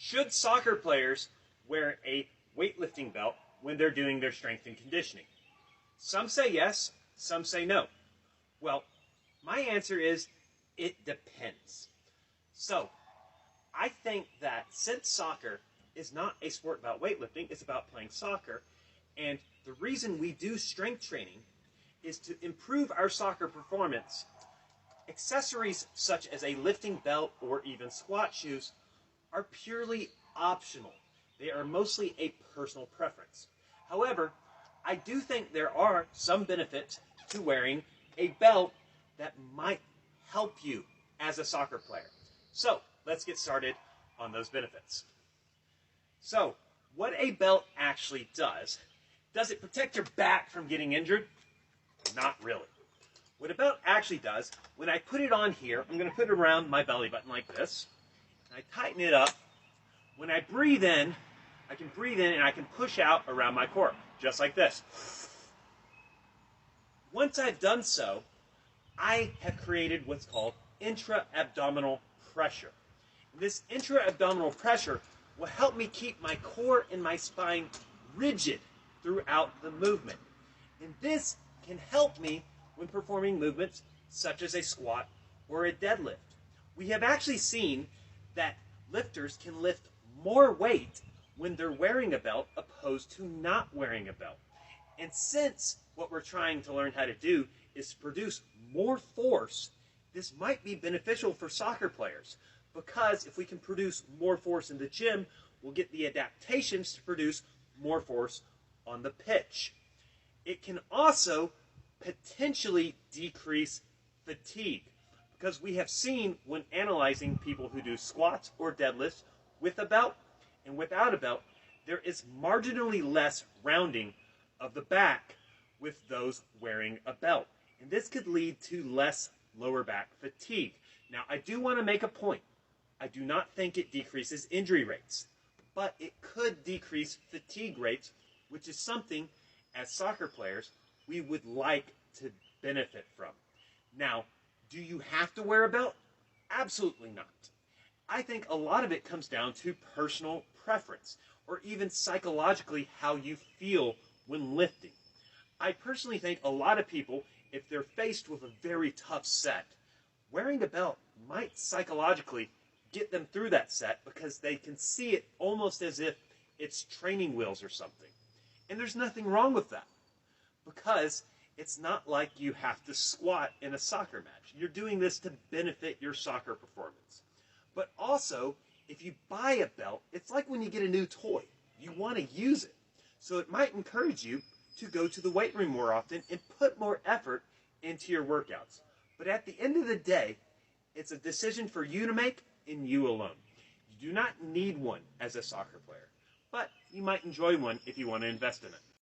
Should soccer players wear a weightlifting belt when they're doing their strength and conditioning? Some say yes, some say no. Well, my answer is it depends. So, I think that since soccer is not a sport about weightlifting, it's about playing soccer, and the reason we do strength training is to improve our soccer performance. Accessories such as a lifting belt or even squat shoes are purely optional. They are mostly a personal preference. However, I do think there are some benefits to wearing a belt that might help you as a soccer player. So, let's get started on those benefits. So, what a belt actually does it protect your back from getting injured? Not really. What a belt actually does, when I put it on here, I'm going to put it around my belly button like this, and I tighten it up. When I breathe in, I can breathe in and I can push out around my core, just like this. Once I've done so, I have created what's called intra-abdominal pressure. This intra-abdominal pressure will help me keep my core and my spine rigid throughout the movement. And this can help me when performing movements such as a squat or a deadlift. We have actually seen that lifters can lift more weight when they're wearing a belt opposed to not wearing a belt. And since what we're trying to learn how to do is to produce more force, this might be beneficial for soccer players, because if we can produce more force in the gym, we'll get the adaptations to produce more force on the pitch. It can also potentially decrease fatigue, because we have seen when analyzing people who do squats or deadlifts with a belt and without a belt, there is marginally less rounding of the back with those wearing a belt. And this could lead to less lower back fatigue. Now, I do want to make a point. I do not think it decreases injury rates, but it could decrease fatigue rates, which is something, as soccer players, we would like to benefit from. Now, do you have to wear a belt? Absolutely not. I think a lot of it comes down to personal preference, or even psychologically how you feel when lifting. I personally think a lot of people, if they're faced with a very tough set, wearing a belt might psychologically get them through that set, because they can see it almost as if it's training wheels or something. And there's nothing wrong with that, because it's not like you have to squat in a soccer match. You're doing this to benefit your soccer performance. But also, if you buy a belt, it's like when you get a new toy. You want to use it. So it might encourage you to go to the weight room more often and put more effort into your workouts. But at the end of the day, it's a decision for you to make, and you alone. You do not need one as a soccer player, but you might enjoy one if you want to invest in it.